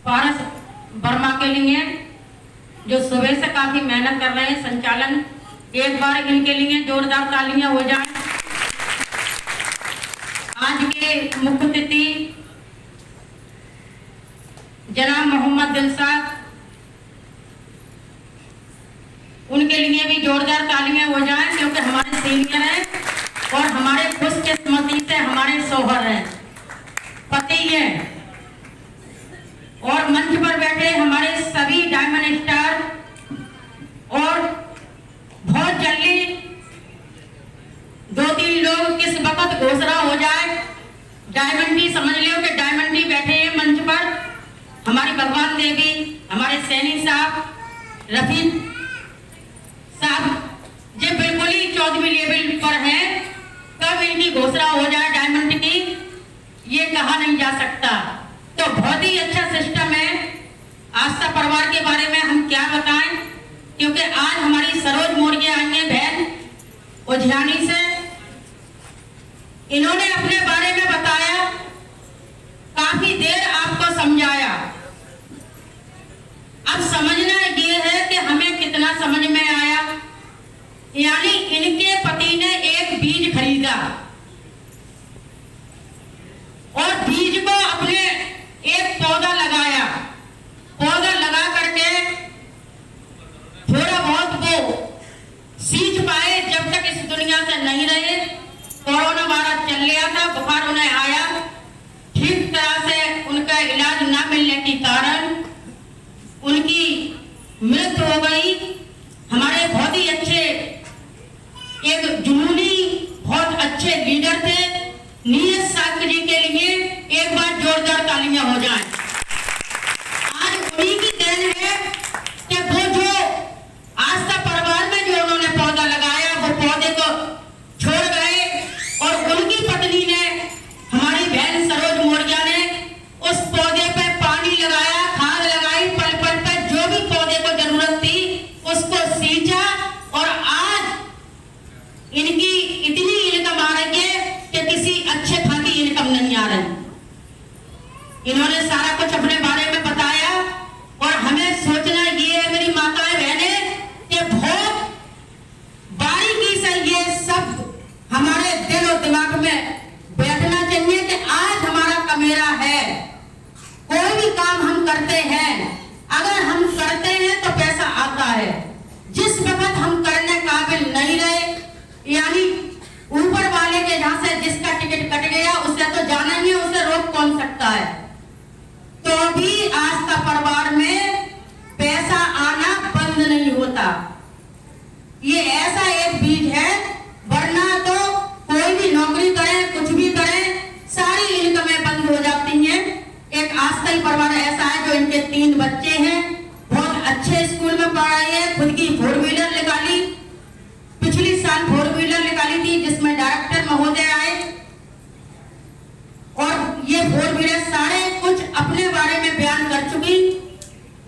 पारस वर्मा के लिए जो सुबह से काफी मेहनत कर रहे हैं संचालन, एक बार इनके लिए जोरदार तालियां हो जाएं। आज के मुख्य अतिथि जनाब मोहम्मद दिलशाद, उनके लिए भी जोरदार तालियां हो जाएं क्योंकि हमारे सीनियर हैं और हमारे खुशकिस्मती से हमारे शौहर हैं, पति हैं। और मंच पर बैठे हमारे सभी डायमंड स्टार, और बहुत जल्दी 2-3 लोग किस वक्त घोषणा हो जाए। डायमंड टी समझ लियो कि डायमंड टी बैठे हैं मंच पर, हमारी भगवान देवी, हमारे सैनी साहब, रफी साहब, जो बिल्कुल ही 14वीं लेवल पर हैं। कब इनकी घोषणा हो जाए डायमंड की, ये कहा नहीं जा सकता। तो बहुत ही अच्छा सिस्टम है। आस्था परिवार के बारे में हम क्या बताएं, क्योंकि आज हमारी सरोज मौर्य आई है बहन उज्जैनी से। इन्होंने अपने बारे में बताया, काफी देर आपको समझाया। अब समझना ये है कि हमें कितना समझ में आया। यानी इनके पति ने एक बीज खरीदा और बीज को अपने एक पौधा लगाया। पौधा लगा करके थोड़ा बहुत वो सींच पाए, जब तक इस दुनिया से नहीं रहे। कोरोना वायरस चल गया था, बुखार उन्हें आया, ठीक तरह से उनका इलाज न मिलने के कारण उनकी मृत्यु हो गई। हमारे बहुत ही अच्छे, एक जुनूनी, बहुत अच्छे लीडर थे नीरज साक्य जी के लिए एक बार जोरदार तालियां हो जाएं। आज उन्हीं की देन है कि वो जो आस्था परिवार में जो उन्होंने पौधा लगाया, वो पौधे को छोड़ गए और उनकी पत्नी ने, हमारी बहन सरोज मौर्य ने उस पौधे पे पानी लगाया, खाद लगाई, पल पल पे जो भी पौधे को जरूरत थी उसको सींचा। और आज इनकी इतनी इनकम आ रही है कि किसी अच्छे खाती इनकम नहीं आ रही। इन्होंने सारा कुछ अपने बारे में बताया और हमें सोचना ये है मेरी माताएं बहनें कि बहुत बारीकी से ये सब हमारे दिल और दिमाग में बैठना चाहिए कि आज हमारा कमेरा है। कोई भी काम हम करते हैं, अगर हम करते हैं तो पैसा आता है। जिस वक्त हम करने काबिल नहीं रहे, यानी ऊपर वाले के जहां से जिसका टिकट कट गया उसे तो जाना ही है, उसे रोक कौन सकता है। तो भी आस्था परिवार में पैसा आना बंद नहीं होता। ये ऐसा एक बीज है, वरना तो कोई भी नौकरी करे, कुछ भी करे, सारी इनकमें बंद हो जाती हैं। एक आस्था परिवार ऐसा है जो इनके 3 बच्चे हैं, बहुत अच्छे स्कूल में पढ़ाई है, खुद की 4 व्हीलर निकाली, पिछली साल 4 व्हीलर निकाली थी जिसमें डायरेक्टर महोदय आए। और ये 4 व्हीलर सारे कुछ अपने बारे में बयान कर चुकी।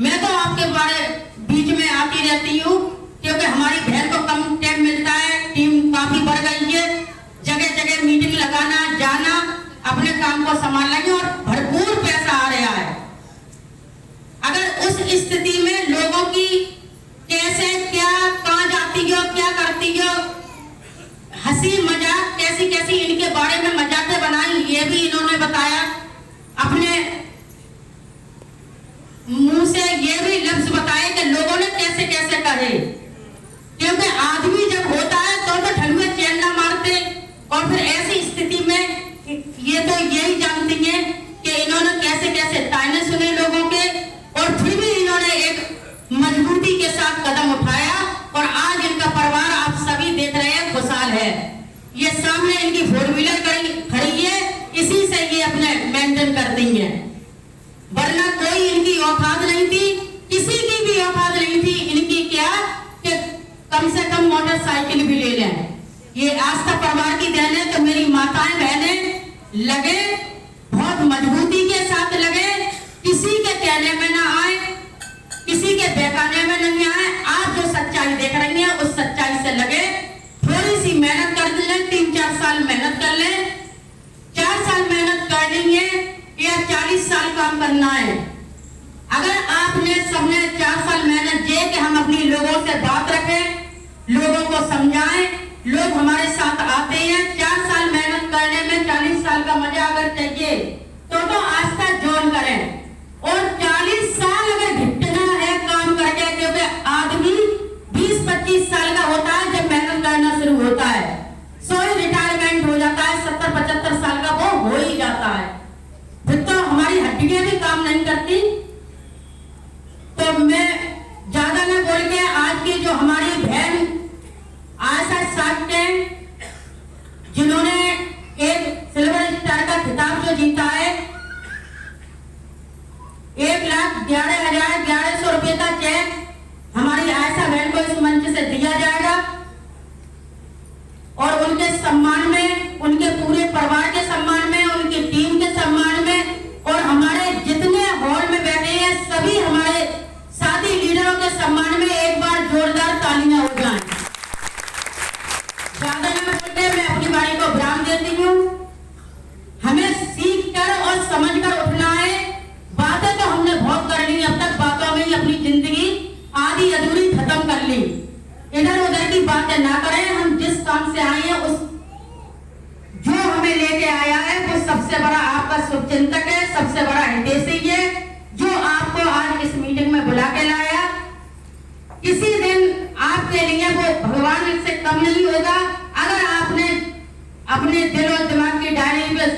मैं तो आपके बारे बीच में आती रहती हूँ क्योंकि हमारी बहन को कम टाइम मिलता है, टीम काफी बढ़ गई है, जगह जगह मीटिंग लगाना, जाना, अपने काम को संभालना है और भरपूर पैसा आ रहा है। अगर उस स्थिति में लोगों की कैसे क्या, कहां जाती हो, क्या करती हो, हंसी मजाक कैसी कैसी इनके बारे में मजाकें बनाई, ये भी इन्होंने बताया। अपने मुंह से ये भी लफ्ज बताए कि लोगों ने कैसे कैसे कहे, क्योंकि आदमी जब होता है तो ठंडे चैन ना मारते। और फिर ऐसी स्थिति में ये तो यही जानती हैं कि इन्होंने कैसे कैसे ताने सुने लोगों के, और फिर भी इन्होंने एक मजबूती के साथ कदम उठाया और आज इनका परिवार आप सभी देख रहे हैं खुशहाल है। ये सामने इनकी 4 व्हीलर खड़ी है, इसी से ये अपने मेंटेन करती हैं, वरना कोई इनकी औकात नहीं थी, किसी की भी औकात नहीं थी इनकी क्या कि कम से कम मोटरसाइकिल भी ले लें। ये आस्था परिवार की देन है। तो मेरी माताएं बहनें लगे, बहुत मजबूती के साथ लगे, किसी के कहने में ना आए, किसी के बहकाने में नहीं आए। आप जो सच्चाई देख रही हैं उस सच्चाई से लगे, थोड़ी सी मेहनत कर लें, 3-4 साल मेहनत कर लें, 4 साल मेहनत करनी है या 40 साल काम करना है, अगर आपने सबने 4 साल मेहनत जे कि हम अपनी लोगों से बात रखें, लोगों को समझाएं, लोग हमारे साथ आते हैं। 4 साल मेहनत करने में 40 साल का मजा अगर चाहिए तो आस्था जोन करें। और 40 साल अगर घिटना है काम करके, क्योंकि आदमी 20-25 साल का होता है जब मेहनत करना शुरू होता है, सोई रिटायरमेंट हो जाता है, 70-75 साल का वो हो ही जाता है, फिर तो हमारी हड्डियां भी काम नहीं करती। तो मैं ज्यादा न बोल के आज की जो हमारी बहन आशा साक्टे, जिन्होंने एक सिल्वर स्टार का खिताब जो जीता है, 1,11,1100 रुपए का चेक हमारी आयशा बहन को इस मंच से दिया जाएगा। और उनके सम्मान में, उनके पूरे परिवार के सम्मान में, उनकी टीम के सम्मान में और हमारे जितने हॉल में बैठे हैं सभी हमारे साथी लीडरों के सम्मान में एक बार जोरदार तालियां हो जाएं। ज्यादा न बोलते मैं अपनी बारी को विराम देती हूँ। हमें सीख कर और समझ कर उठना है। बातें तो हमने बहुत कर ली, अब तक बातों में ही अपनी जिंदगी आधी अधूरी खत्म कर ली। इधर उधर की बातें ना करें। हम जिस काम से आए हैं, उस जो हमें लेके आया है वो सबसे बड़ा आपका शुभचिंतक है, सबसे बड़ा हितैषी है जो आपको आज इस मीटिंग में बुला के लाया। किसी दिन आपके लिए वो भगवान से कम नहीं होगा अगर आपने अपने दिल और दिमाग की डायरी में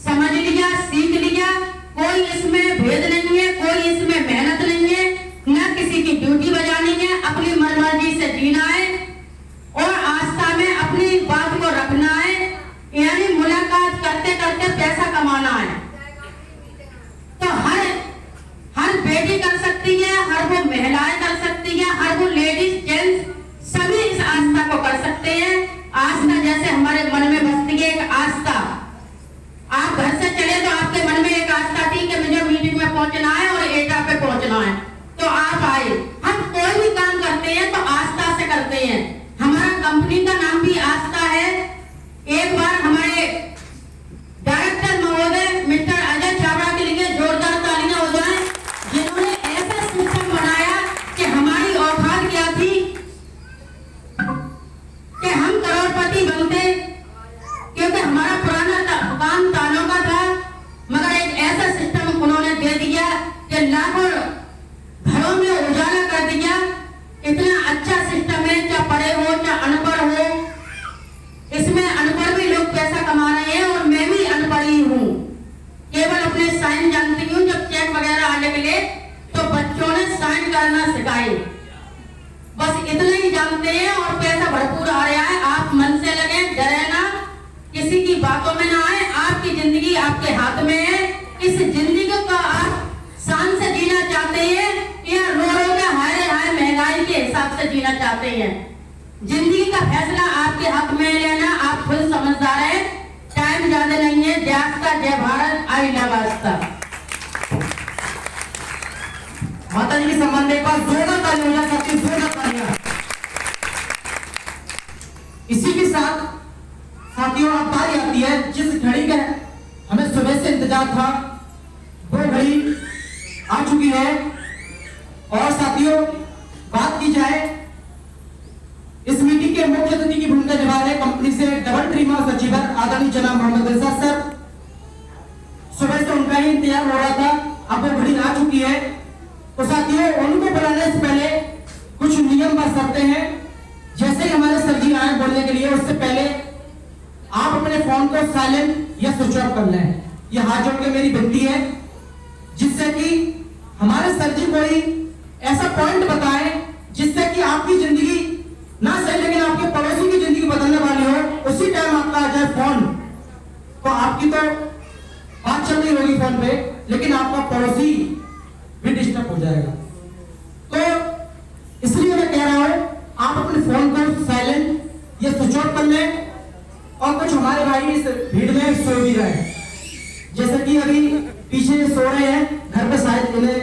समझ लिया, सीख लिया। कोई इसमें भेद नहीं है, कोई इसमें मेहनत नहीं है, न किसी की ड्यूटी बजानी है, अपनी मनमर्जी से जीना है और आस्था में अपनी बात को रखना है। यानी मुलाकात करते करते पैसा कमाना है। तो हर बेटी कर सकती है, हर वो महिलाएं कर सकती है, हर वो लेडीज जेंट्स सभी इस आस्था को कर सकते हैं। आस्था जैसे हमारे मन में बसती है एक आस्था। आप घर से चले तो आपके मन में एक आस्था थी कि मुझे मीटिंग में पहुंचना है और एटा पे पहुंचना है, तो आप आए। हम कोई भी काम करते हैं तो आस्था से करते हैं। हमारा कंपनी का नाम भी आस्था है। एक बार हमारे डायरेक्टर महोदय मिस्टर अजय छाबड़ा के लिए जोरदार तालियां हो जाएं, जिन्होंने ऐसा सिस्टम बनाया कि हमारी औकात क्या थी कि हम करोड़पति बनते, क्योंकि हमारा पुराना काम तालों का था। मगर एक ऐसा सिस्टम उन्होंने दे दिया कि लाखों घरों में उजाला कर दिया। इतना अच्छा सिस्टम है, चाहे पढ़े हो चाहे अनपढ़ हो। इसमें अनपढ़ भी लोग पैसा कमा रहे हैं और मैं भी अनपढ़ ही हूँ, केवल अपने साइन जानती हूँ। जब चेक वगैरह आने के लिए तो बच्चों ने साइन करना सिखाए, बस इतना ही जानते हैं और पैसा भरपूर आ रहा है। आप मन से लगे, डरे ना, किसी की बातों में ना आए। आपकी जिंदगी आपके हाथ में है। इस जिंदगी को आप शान से जीना चाहते हैं या रो रो के हाय हाय महंगाई के हिसाब से जीना चाहते हैं? जिंदगी का फैसला आपके हक में लेना। आप खुद समझदार हैं। टाइम ज्यादा नहीं है। जय आस्था, जय भारत, आई लव आस्था। माता जी के सम्मान में एक बार जोरदार ताली हो जाए, सबकी जोरदार तालियां। इसी के साथ साथियों अब बारी आती है जिस घड़ी का हमें सुबह से इंतजार था, वो घड़ी आ चुकी है। और साथियों बात की जाए, इस मीटिंग के मुख्य अतिथि की भूमिका निभा रहे कंपनी से डबल ट्री माह सचिव आदरणीय जनाब मोहम्मद इरशाद सर। सुबह से उनका ही इंतजार हो रहा था, अब वो घड़ी आ चुकी है। तो साथियों उनको बुलाने से पहले कुछ नियम बरतते हैं। जैसे ही हमारे सर जी आए बोलने के लिए, उससे पहले आप अपने फोन को साइलेंट या स्विच ऑफ कर लें। यह हाथ जोड़ के मेरी विनती है, जिससे कि हमारे सर जी कोई ऐसा पॉइंट बताएं जिससे कि आपकी जिंदगी ना सही लेकिन आपके पड़ोसी की जिंदगी बदलने वाली हो। उसी टाइम आपका आ जाए फोन, तो आपकी तो बात चल रही होगी फोन पे, लेकिन आपका पड़ोसी भी डिस्टर्ब हो जाएगा। तो इसलिए मैं कह रहा हूं आप अपने फोन को साइलेंट या स्विच ऑफ कर लें। और कुछ हमारे भाई इस भीड़ में सो भी रहे हैं, जैसे कि अभी पीछे सो रहे हैं, घर पे शायद इन्हें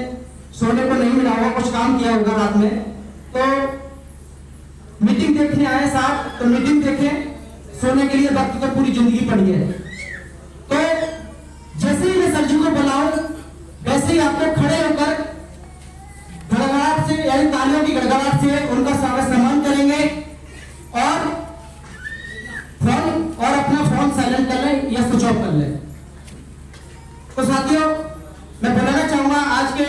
सोने को नहीं मिला होगा, कुछ काम किया होगा रात में, तो मीटिंग देखने आए साहब, तो मीटिंग देखें। सोने के लिए वक्त तो पूरी जिंदगी पड़ी है। तो जैसे ही मैं सर जी को बुलाऊं, वैसे ही आपको खड़े होकर जोरदार से यानी तालियों की गड़गड़ाहट से उनका स्वागत सम्मान करेंगे और अपना फोन साइलेंट कर लें या स्विच ऑफ कर लें। तो साथियों, मैं बताना चाहूंगा आज के